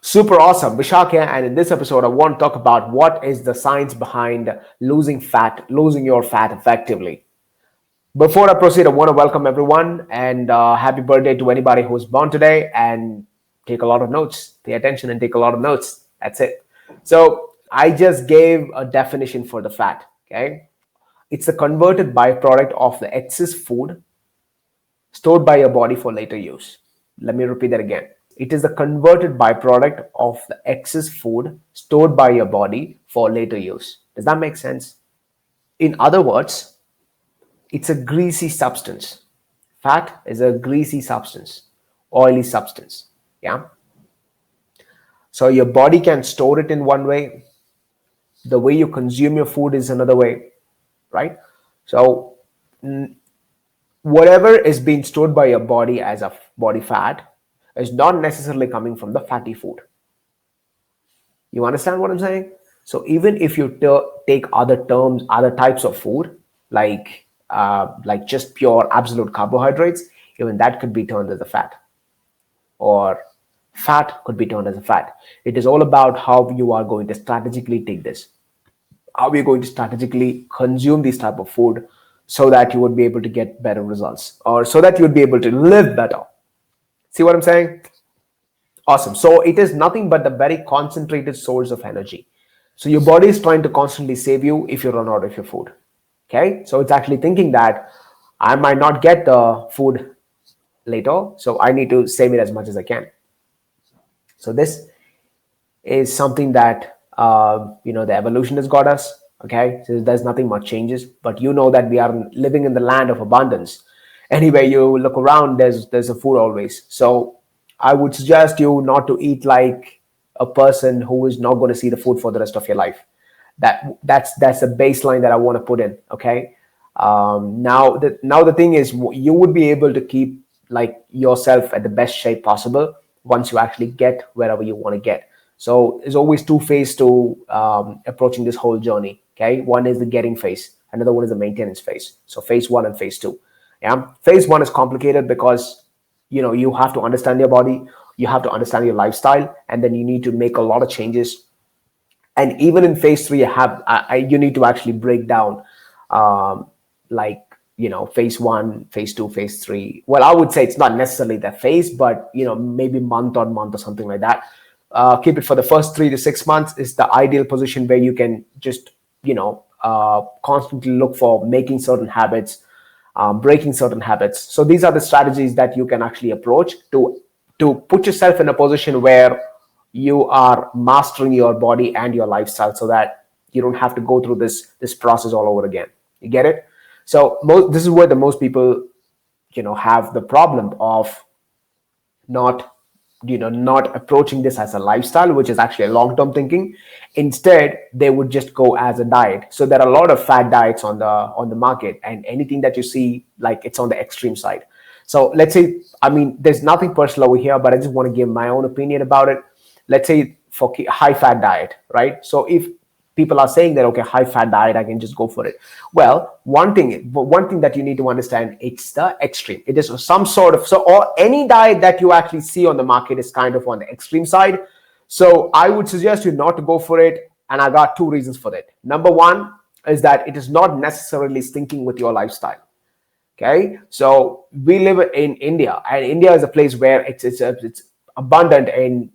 Super awesome, Vishak here, and in this episode, I want to talk about what is the science behind losing your fat effectively. Before I proceed, I want to welcome everyone and happy birthday to anybody who's born today. And take a lot of notes, pay attention, and take a lot of notes. That's it. So I just gave a definition for the fat. Okay, it's a converted byproduct of the excess food stored by your body for later use. Let me repeat that again. It is the converted byproduct of the excess food stored by your body for later use. Does that make sense? In other words, it's a greasy substance. Fat is a greasy substance, oily substance. Yeah. So your body can store it in one way. The way you consume your food is another way, right? So whatever is being stored by your body as a body fat is not necessarily coming from the fatty food. You understand what I'm saying? So even if you take other terms, other types of food, like just pure absolute carbohydrates, even that could be turned as a fat, or fat could be turned as a fat. It is all about how you are going to strategically take this, how you're going to strategically consume this type of food so that you would be able to get better results, or so that you would be able to live better. See what I'm saying? Awesome. So it is nothing but the very concentrated source of energy. So your body is trying to constantly save you if you run out of your food. Okay. So it's actually thinking that I might not get the food later, so I need to save it as much as I can. So this is something that the evolution has got us. Okay, so there's nothing much changes, but you know that we are living in the land of abundance. Anyway, you look around, there's a food always. So I would suggest you not to eat like a person who is not going to see the food for the rest of your life. That's a baseline that I want to put in. Okay. Now the thing is, you would be able to keep like yourself at the best shape possible once you actually get wherever you want to get. So there's always two phases to approaching this whole journey. Okay, one is the getting phase, another one is the maintenance phase. So phase one and phase two. Yeah, phase one is complicated because you have to understand your body, you have to understand your lifestyle, and then you need to make a lot of changes. And even in phase three, you need to actually break down, like phase one, phase two, phase three. Well, I would say it's not necessarily that phase, but maybe month on month or something like that. Keep it for the first 3 to 6 months is the ideal position where you can just constantly look for making certain habits, breaking certain habits. So these are the strategies that you can actually approach to put yourself in a position where you are mastering your body and your lifestyle, so that you don't have to go through this process all over again. You get it? So this is where the most people have the problem of not approaching this as a lifestyle, which is actually a long-term thinking. Instead, they would just go as a diet. So there are a lot of fad diets on the market, and anything that you see, like, it's on the extreme side. So let's say, there's nothing personal over here, but I just want to give my own opinion about it. Let's say for high fat diet, right? So if people are saying that, okay, high fat diet, I can just go for it. Well, one thing that you need to understand, it's the extreme. It is some sort of, or any diet that you actually see on the market is kind of on the extreme side. So I would suggest you not to go for it. And I got two reasons for that. Number one is that it is not necessarily syncing with your lifestyle. Okay. So we live in India, and India is a place where it's abundant in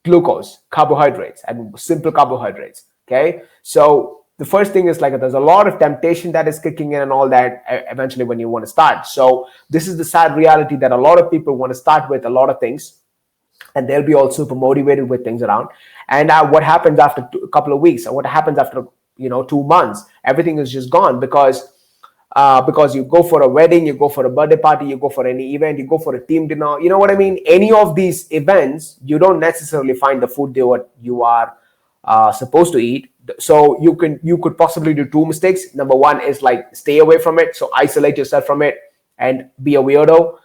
glucose, carbohydrates, and simple carbohydrates. Okay, so the first thing is, like, there's a lot of temptation that is kicking in and all that eventually when you want to start. So this is the sad reality that a lot of people want to start with a lot of things, and they'll be all super motivated with things around. And what happens after a couple of weeks, or what happens after 2 months, everything is just gone because you go for a wedding, you go for a birthday party, you go for any event, you go for a team dinner. You know what I mean? Any of these events, you don't necessarily find the food there what you are supposed to eat. So you could possibly do two mistakes. Number one is, like, stay away from it. So isolate yourself from it and be a weirdo.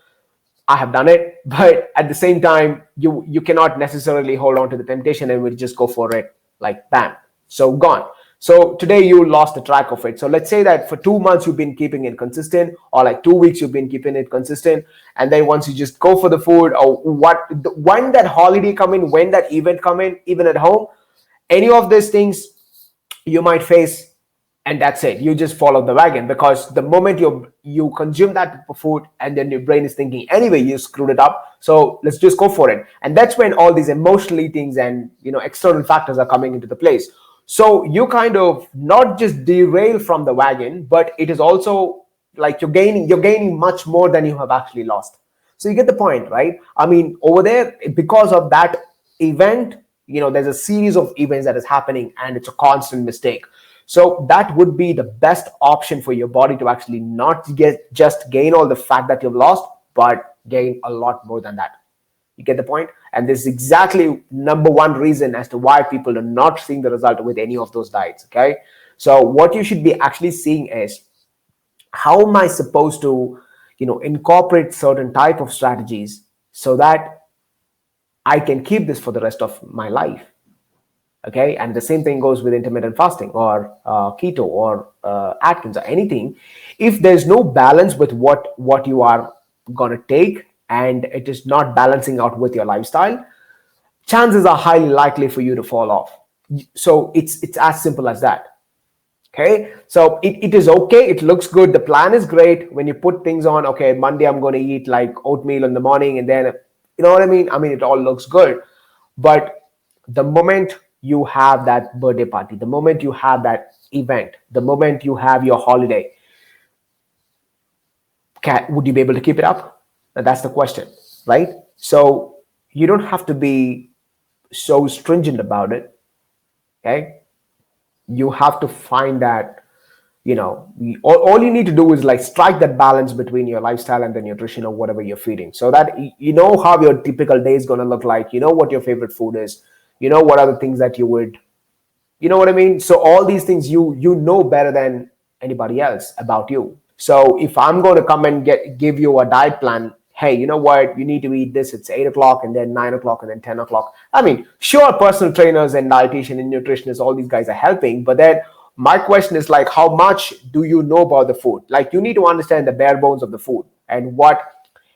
I have done it, but at the same time, you cannot necessarily hold on to the temptation and will just go for it, like, bam, so gone. So today you lost the track of it. So let's say that for 2 months you've been keeping it consistent, or like 2 weeks you've been keeping it consistent, and then once you just go for the food, or when that holiday come in, when that event come in, even at home, any of these things you might face, and that's it, you just follow the wagon, because the moment you consume that food, and then your brain is thinking anyway you screwed it up, so let's just go for it. And that's when all these emotional eatings and external factors are coming into the place. So you kind of not just derail from the wagon, but it is also like you're gaining much more than you have actually lost. So you get the point, right? I mean, over there, because of that event, there's a series of events that is happening, and it's a constant mistake. So that would be the best option for your body to actually not just gain all the fat that you've lost, but gain a lot more than that. You get the point? And this is exactly number one reason as to why people are not seeing the result with any of those diets. Okay. So what you should be actually seeing is, how am I supposed to, incorporate certain type of strategies so that I can keep this for the rest of my life. Okay. And the same thing goes with intermittent fasting, or keto, or Atkins, or anything. If there's no balance with what you are going to take, and it is not balancing out with your lifestyle, chances are highly likely for you to fall off. So it's as simple as that. Okay, so it is okay, it looks good, the plan is great when you put things on. Okay, Monday I'm going to eat like oatmeal in the morning, and then, you know what I mean, it all looks good. But the moment you have that birthday party, the moment you have that event, the moment you have your holiday, would you be able to keep it up? That's the question, right? So you don't have to be so stringent about it. Okay, you have to find that, all you need to do is like strike that balance between your lifestyle and the nutrition, or whatever you're feeding, so that you know how your typical day is going to look like, what your favorite food is, what are the things that you would, you know what I mean? So all these things you know better than anybody else about you. So if I'm going to come and give you a diet plan, hey, you know what, you need to eat this, it's 8 o'clock, and then 9 o'clock, and then 10 o'clock. I mean, sure, personal trainers and dietitian and nutritionists, all these guys are helping, but then my question is like, how much do you know about the food? Like, you need to understand the bare bones of the food, and what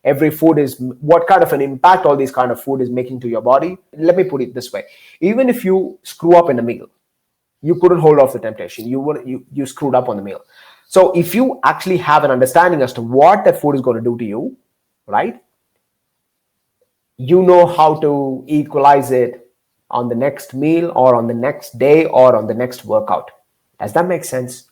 kind of an impact all these kind of food is making to your body. Let me put it this way: even if you screw up in a meal, you couldn't hold off the temptation. You screwed up on the meal. So if you actually have an understanding as to what that food is going to do to you, right? You know how to equalize it on the next meal, or on the next day, or on the next workout. Does that make sense?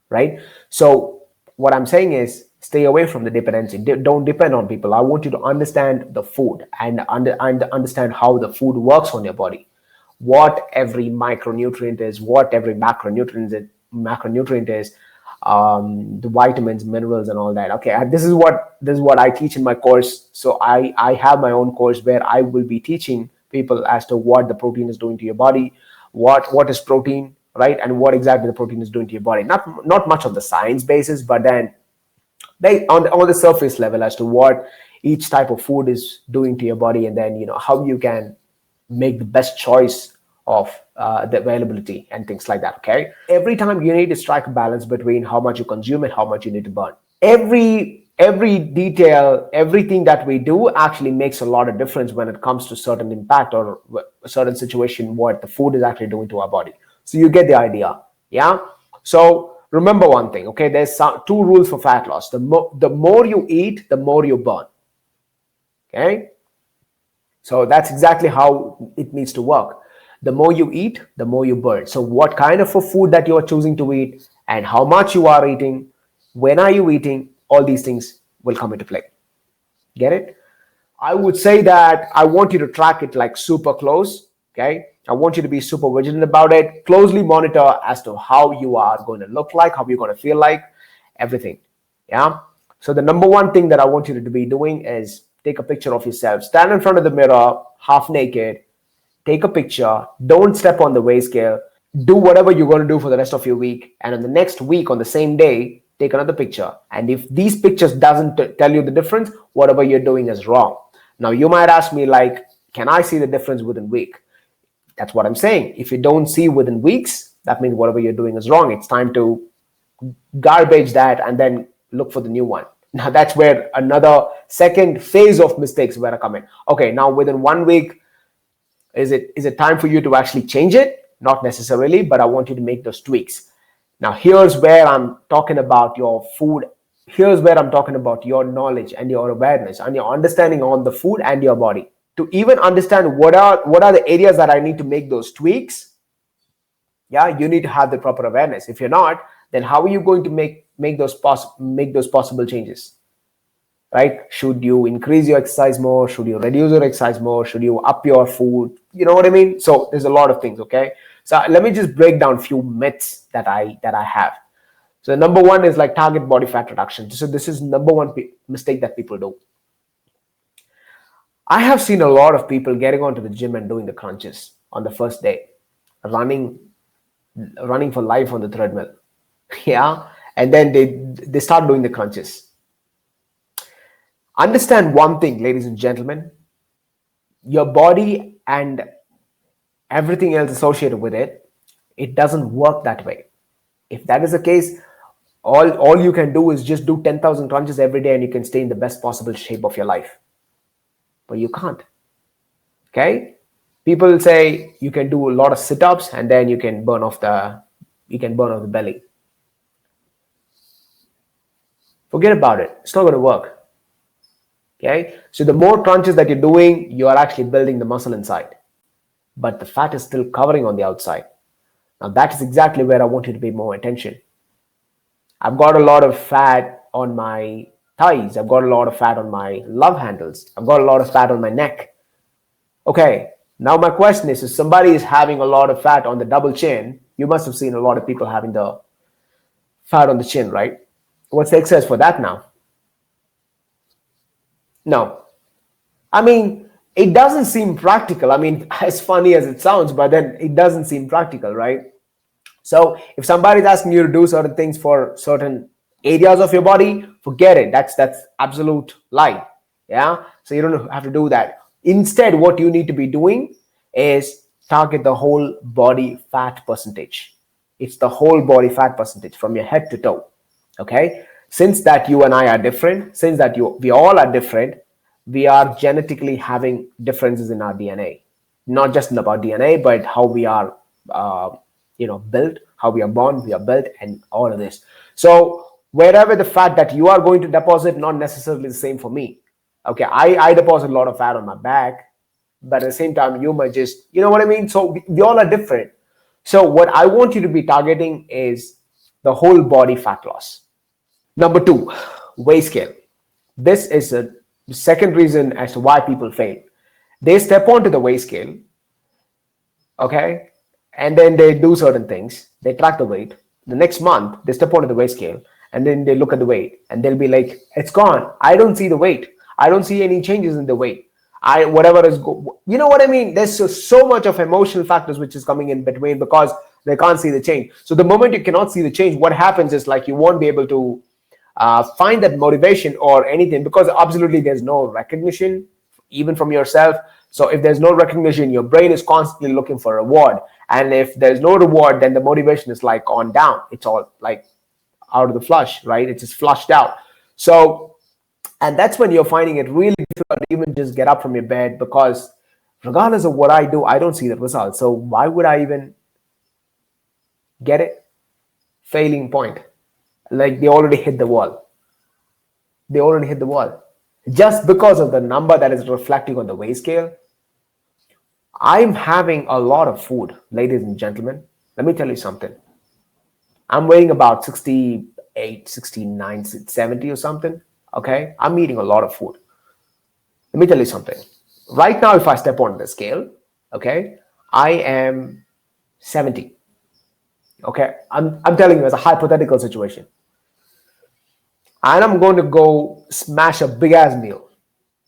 Right? So what I'm saying is, stay away from the dependency. Don't depend on people. I want you to understand the food, and understand how the food works on your body. What every micronutrient is, what every macronutrient is, the vitamins, minerals, and all that. Okay, this is what I teach in my course. So I have my own course where I will be teaching people as to what the protein is doing to your body, what is protein, right, and what exactly the protein is doing to your body. Not much on the science basis, but then on the surface level as to what each type of food is doing to your body, and then how you can make the best choice of the availability and things like that. Okay, every time you need to strike a balance between how much you consume and how much you need to burn. Every detail, everything that we do actually makes a lot of difference when it comes to certain impact, or a certain situation, what the food is actually doing to our body. So you get the idea. Yeah, so remember one thing. Okay, there's two rules for fat loss. The more you eat, the more you burn. Okay, so that's exactly how it needs to work. The more you eat, the more you burn. So what kind of a food that you are choosing to eat, and how much you are eating, when are you eating, all these things will come into play. Get it? I would say that I want you to track it like super close. Okay, I want you to be super vigilant about it. Closely monitor as to how you are going to look like, how you're going to feel like, everything. Yeah. So the number one thing that I want you to be doing is take a picture of yourself. Stand in front of the mirror, half naked. Take a picture. Don't step on the weigh scale. Do whatever you're going to do for the rest of your week. And on the next week, on the same day, take another picture. And if these pictures doesn't tell you the difference, whatever you're doing is wrong. Now, you might ask me like, can I see the difference within a week? That's what I'm saying. If you don't see within weeks, That means whatever you're doing is wrong. It's time to garbage that and then look for the new one. Now that's where another second phase of mistakes were coming. Okay, now within 1 week, is it time for you to actually change it? Not necessarily, but I want you to make those tweaks. Now here's where I'm talking about your food. Here's where I'm talking about your knowledge and your awareness and your understanding on the food and your body. To even understand what are the areas that I need to make those tweaks, yeah, you need to have the proper awareness. If you're not, then how are you going to make those possible changes? Right? Should you increase your exercise more? Should you reduce your exercise more? Should you up your food? You know what I mean? So there's a lot of things. Okay, so let me just break down a few myths that I have. So number one is like target body fat reduction. So this is number one mistake that people do. I have seen a lot of people getting onto the gym and doing the crunches on the first day, running for life on the treadmill. Yeah, and then they start doing the crunches. Understand one thing, ladies and gentlemen, your body and everything else associated with it, it doesn't work that way. If that is the case, all you can do is just do 10,000 crunches every day and you can stay in the best possible shape of your life. But you can't. Okay? People say you can do a lot of sit-ups and then you can burn off the belly. Forget about it. It's not going to work. Okay? So the more crunches that you're doing, you are actually building the muscle inside. But the fat is still covering on the outside. Now that is exactly where I want you to pay more attention. I've got a lot of fat on my thighs. I've got a lot of fat on my love handles. I've got a lot of fat on my neck. Okay, now my question is, if somebody is having a lot of fat on the double chin, you must have seen a lot of people having the fat on the chin, right? What's the excess for that now? No. I mean, it doesn't seem practical. I mean, as funny as it sounds, but then it doesn't seem practical, right? So if somebody's asking you to do certain things for certain areas of your body, forget it. That's absolute lie. Yeah. So you don't have to do that. Instead, what you need to be doing is target the whole body fat percentage. It's the whole body fat percentage from your head to toe. Okay. Since that you and I are different, since that we all are different, we are genetically having differences in our DNA. Not just about DNA, but how we are built, how we are born, we are built, and all of this. So wherever the fat that you are going to deposit, not necessarily the same for me. Okay, I deposit a lot of fat on my back, but at the same time, you might just, you know what I mean? So we all are different. So what I want you to be targeting is the whole body fat loss. Number two, weigh scale. This is a second reason as to why people fail. They step onto the weigh scale, okay, and then they do certain things. They track the weight. The next month, they step onto the weigh scale, and then they look at the weight, and they'll be like, "It's gone. I don't see the weight. I don't see any changes in the weight. Whatever is you know what I mean?" There's so much of emotional factors which is coming in between because they can't see the change. So the moment you cannot see the change, what happens is like you won't be able to find that motivation or anything, because absolutely there's no recognition even from yourself. So if there's no recognition, your brain is constantly looking for a reward, and if there's no reward, then the motivation is like on down. It's all like out of the flush, right? It's just flushed out. So, and that's when you're finding it really difficult to even just get up from your bed, because regardless of what I do, I don't see the results. So why would I even get it? Failing point. Like they already hit the wall. They already hit the wall. Just because of the number that is reflecting on the weigh scale. I'm having a lot of food, ladies and gentlemen. Let me tell you something. I'm weighing about 68, 69, 70 or something. Okay. I'm eating a lot of food. Let me tell you something. Right now, if I step on the scale, okay, I am 70. Okay. I'm telling you as a hypothetical situation. And I'm going to go smash a big ass meal.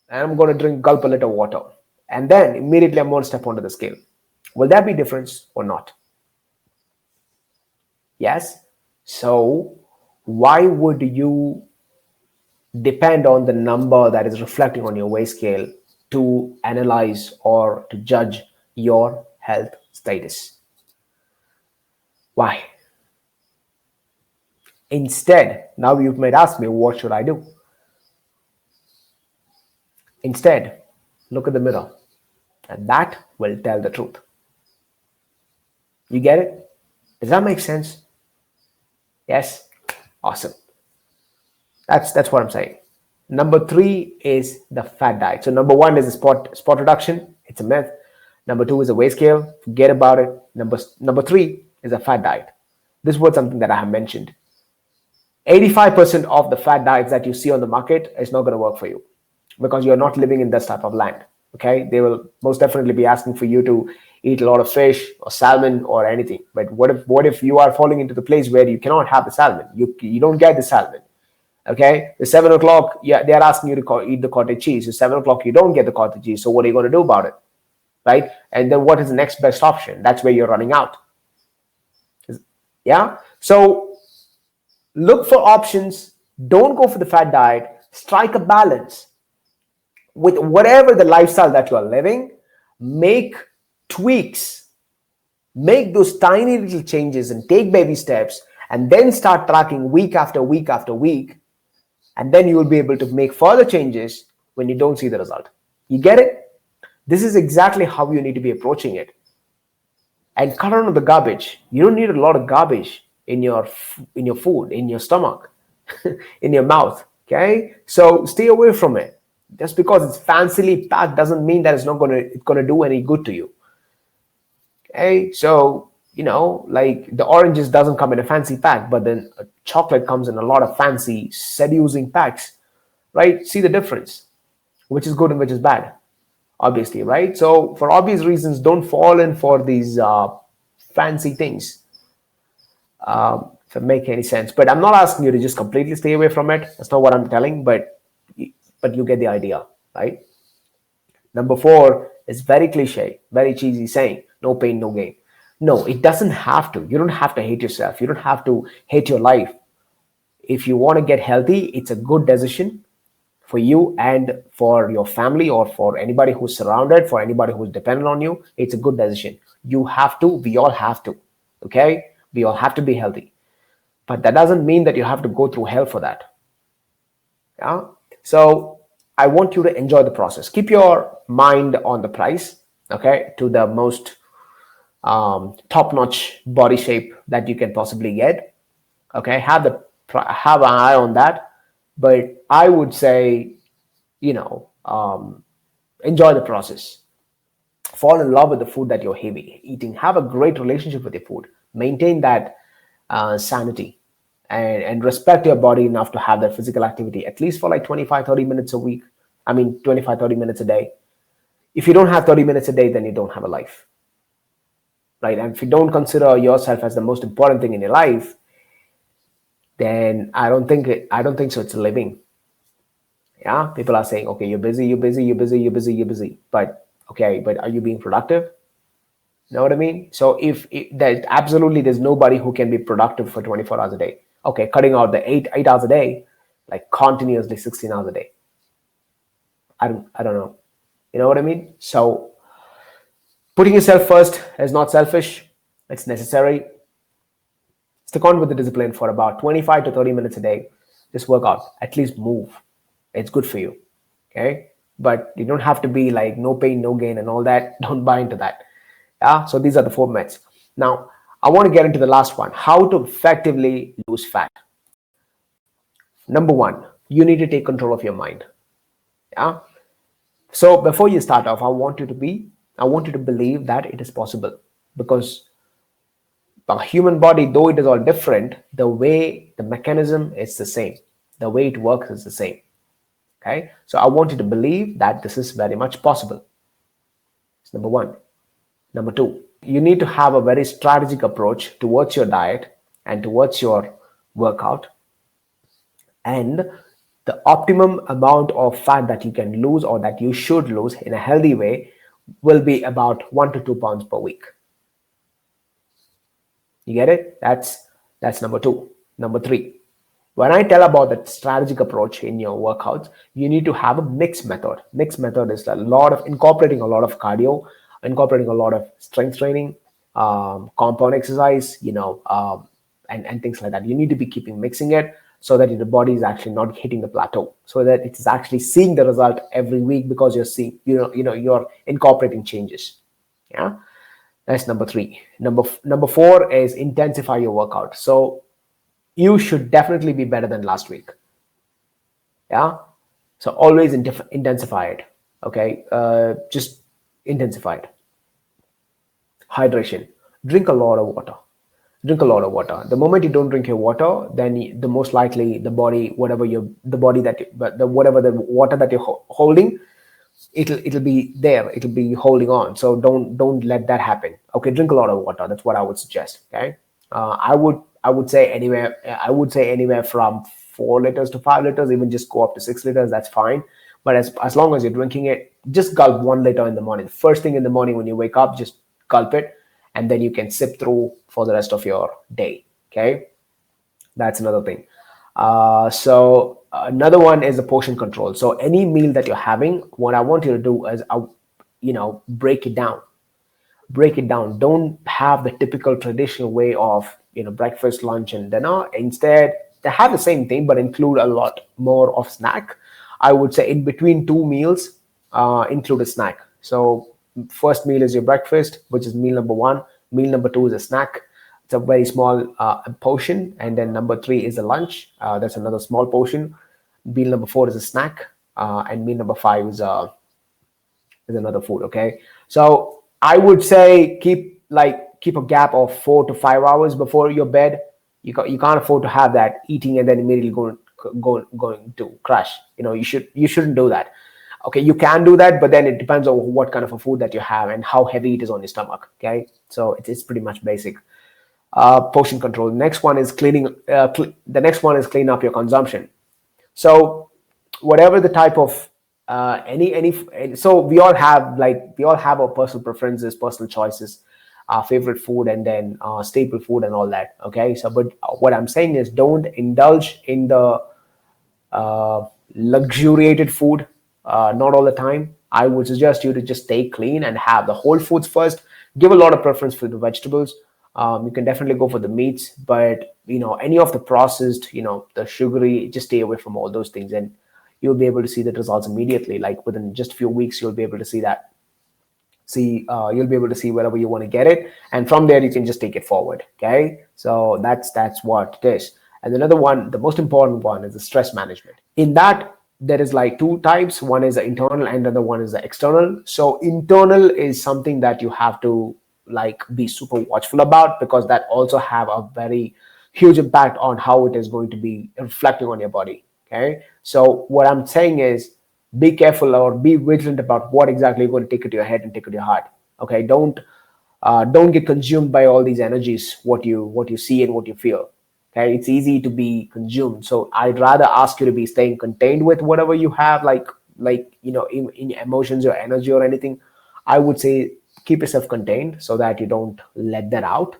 And I'm going to gulp a little water. And then immediately I'm going to step onto the scale. Will that be difference or not? Yes. So why would you depend on the number that is reflecting on your weigh scale to analyze or to judge your health status? Why? Instead, now you might ask me, what should I do? Instead, look at the mirror, and that will tell the truth. You get it? Does that make sense? Yes? Awesome. That's what I'm saying. Number three is the fat diet. So number one is the spot reduction. It's a myth. Number two is a weight scale. Forget about it. Number three is a fat diet. This was something that I have mentioned. 85% of the fat diets that you see on the market is not going to work for you because you're not living in this type of land. Okay, they will most definitely be asking for you to eat a lot of fish or salmon or anything. But what if you are falling into the place where you cannot have the salmon? You don't get the salmon. Okay, the 7 o'clock, yeah, they are asking you to eat the cottage cheese. So 7 o'clock, you don't get the cottage cheese. So what are you going to do about it, right? And then what is the next best option? That's where you're running out. Yeah. So look for options. Don't go for the fat diet. Strike a balance with whatever the lifestyle that you are living. Make tweaks. Make those tiny little changes and take baby steps, and then start tracking week after week after week. And then you will be able to make further changes when you don't see the result. You get it? This is exactly how you need to be approaching it. And cut out on the garbage. You don't need a lot of garbage in your food, in your stomach, in your mouth. Okay, so stay away from it. Just because it's fancily packed doesn't mean that it's gonna do any good to you. Okay, so like the oranges doesn't come in a fancy pack, but then chocolate comes in a lot of fancy, seducing packs, right? See the difference, which is good and which is bad, obviously, right? So for obvious reasons, don't fall in for these fancy things, if it make any sense. But I'm not asking you to just completely stay away from it. That's not what I'm telling, but you get the idea, right? Number four is very cliche, very cheesy saying, no pain, no gain. No, it doesn't have to. You don't have to hate yourself. You don't have to hate your life. If you want to get healthy, it's a good decision for you and for your family or for anybody who's surrounded, for anybody who's dependent on you. It's a good decision. You have to, we all have to, okay? We all have to be healthy. But that doesn't mean that you have to go through hell for that. Yeah? So I want you to enjoy the process. Keep your mind on the price, okay, to the most top-notch body shape that you can possibly get. Okay, have an eye on that. But I would say, enjoy the process. Fall in love with the food that you're eating. Have a great relationship with your food. Maintain that sanity. And respect your body enough to have that physical activity, at least for like 25-30 minutes a week. 25-30 minutes a day. If you don't have 30 minutes a day, then you don't have a life. Right? And if you don't consider yourself as the most important thing in your life, then I don't think so it's a living. Yeah, people are saying, okay, you're busy. But okay, but are you being productive? You know what I mean? So if there's nobody who can be productive for 24 hours a day. Okay, cutting out the 8 hours a day, like continuously 16 hours a day. I don't know. You know what I mean? So putting yourself first is not selfish. It's necessary. Stick on with the discipline for about 25 to 30 minutes a day. Just work out. At least move. It's good for you. Okay? But you don't have to be like no pain, no gain and all that. Don't buy into that. Yeah? So these are the 4 myths. Now, I want to get into the last one. How to effectively lose fat. Number one, you need to take control of your mind. Yeah? So before you start off, I want you to believe that it is possible, because the human body, though it is all different, the way the mechanism is the same. The way it works is the same. Okay. So I want you to believe that this is very much possible. That's number one. Number two, you need to have a very strategic approach towards your diet and towards your workout. And the optimum amount of fat that you can lose, or that you should lose in a healthy way, will be about 1 to 2 pounds per week. You get it? That's number two. Number three, when I tell about that strategic approach in your workouts, you need to have a mixed method. Mixed method is incorporating a lot of cardio, incorporating a lot of strength training, compound exercise, and things like that. You need to be keeping mixing it so that the body is actually not hitting the plateau, so that it is actually seeing the result every week because you're seeing, you're incorporating changes. Yeah, that's number three. Number four is intensify your workout. So you should definitely be better than last week. Yeah, so always intensify it. Okay, just intensify it. Hydration. Drink a lot of water. Drink a lot of water. The moment you don't drink your water, then the most likely the body, whatever you, the body that you, but the whatever the water that you're holding, it'll be there. It'll be holding on. So don't let that happen. Okay, drink a lot of water. That's what I would suggest. Okay, I would say anywhere. I would say anywhere from 4 liters to 5 liters. Even just go up to 6 liters. That's fine. But as long as you're drinking it, just gulp 1 liter in the morning. First thing in the morning when you wake up, just gulp it, and then you can sip through for the rest of your day. Okay, that's another thing. So another one is the portion control. So any meal that you're having, what I want you to do is, break it down. Break it down. Don't have the typical traditional way of, breakfast, lunch, and dinner. Instead, they have the same thing, but include a lot more of snack. I would say in between two meals, include a snack. So first meal is your breakfast, which is meal number one. Meal number two is a snack. It's a very small portion, and then number three is a lunch. That's another small portion. Meal number four is a snack, and meal number five is another food. Okay, so I would say keep a gap of 4 to 5 hours before your bed. You can't afford to have that eating and then immediately going to crash. You shouldn't do that. Okay, you can do that, but then it depends on what kind of a food that you have and how heavy it is on your stomach. Okay, so it's pretty much basic. Portion control. Next one is cleaning. The next one is clean up your consumption. So whatever the type of any so we all have our personal preferences, personal choices, favorite food, and then staple food and all that. Okay, so but what I'm saying is, don't indulge in the luxuriated food, not all the time. I would suggest you to just stay clean and have the whole foods first. Give a lot of preference for the vegetables. You can definitely go for the meats, but any of the processed, the sugary, just stay away from all those things, and you'll be able to see the results immediately. Like within just a few weeks, you'll be able to see that. You'll be able to see wherever you want to get it, and from there you can just take it forward. Okay, so that's what it is. And another one, the most important one, is the stress management. In that, there is like two types. One is the internal and the other one is the external. So internal is something that you have to be super watchful about, because that also have a very huge impact on how it is going to be reflecting on your body. Okay, so what I'm saying is, be careful or be vigilant about what exactly you're going to take it to your head and take it to your heart. Okay, don't get consumed by all these energies, what you see and what you feel. Okay, it's easy to be consumed, so I'd rather ask you to be staying contained with whatever you have, in emotions or energy or anything. I would say keep yourself contained so that you don't let that out.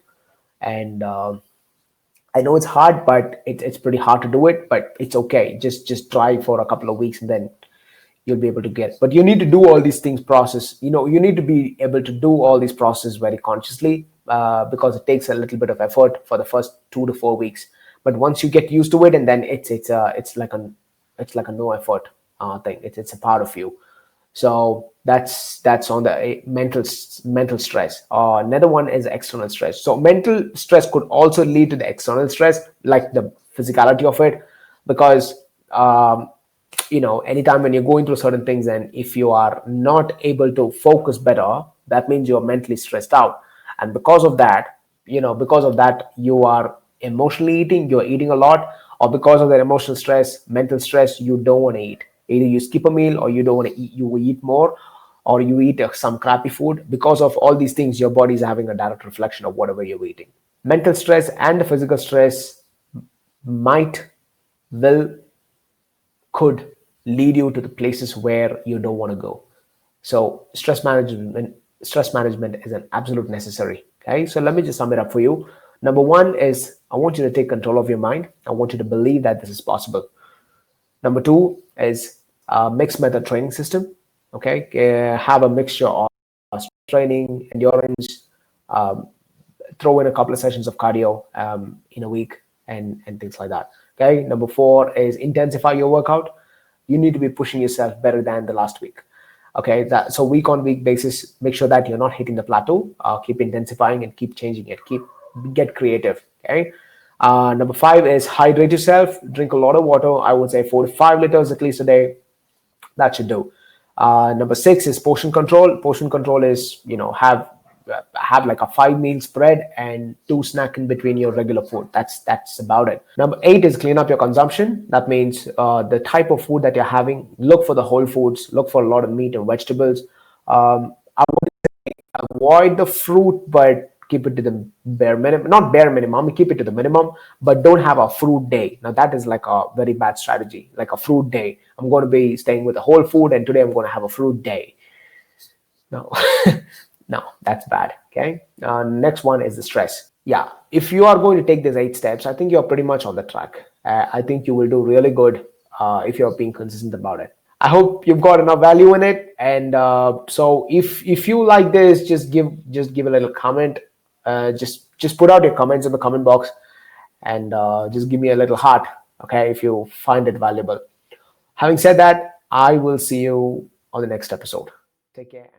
And I know it's hard, but it's pretty hard to do it, but it's okay. Just try for a couple of weeks, and then you'll be able to get. But you need to do all these things process. You need to be able to do all these processes very consciously, because it takes a little bit of effort for the first 2 to 4 weeks. But once you get used to it, and then it's like a no effort thing. It's a part of you. So that's on the mental stress. Another one is external stress. So mental stress could also lead to the external stress, like the physicality of it, because anytime when you're going through certain things, and if you are not able to focus better, that means you're mentally stressed out. And because of that you are emotionally eating, you're eating a lot, or because of that emotional stress, mental stress, you don't want to eat. Either you skip a meal, or you don't want to eat, you eat more, or you eat some crappy food. Because of all these things, your body is having a direct reflection of whatever you're eating. Mental stress and the physical stress might, will, could lead you to the places where you don't want to go. So stress management is an absolute necessary. Okay, so let me just sum it up for you. Number one is, I want you to take control of your mind. I want you to believe that this is possible. Number two is a mixed method training system. Okay, have a mixture of training, endurance, throw in a couple of sessions of cardio in a week and things like that. Okay. Number 4 is intensify your workout. You need to be pushing yourself better than the last week. Okay, that so week on week basis, make sure that you're not hitting the plateau. Keep intensifying and keep changing it. Get creative. Okay. Number 5 is hydrate yourself. Drink a lot of water. I would say 4 to 5 liters at least a day. That should do. Number 6 is portion control. Portion control is, have like a 5 meal spread and 2 snack in between your regular food. That's about it. Number 8 is clean up your consumption. That means the type of food that you're having. Look for the whole foods. Look for a lot of meat and vegetables. I would avoid the fruit, but keep it to the bare minimum. Not bare minimum, keep it to the minimum, but don't have a fruit day. Now that is like a very bad strategy. Like a fruit day, I'm going to be staying with the whole food, and today I'm going to have a fruit day. No. No, that's bad. Okay. Next one is the stress. Yeah, if you are going to take these 8 steps, I think you're pretty much on the track. I think you will do really good if you're being consistent about it. I hope you've got enough value in it. And so if you like this, just give a little comment. Just put out your comments in the comment box, and just give me a little heart, okay, if you find it valuable. Having said that, I will see you on the next episode. Take care.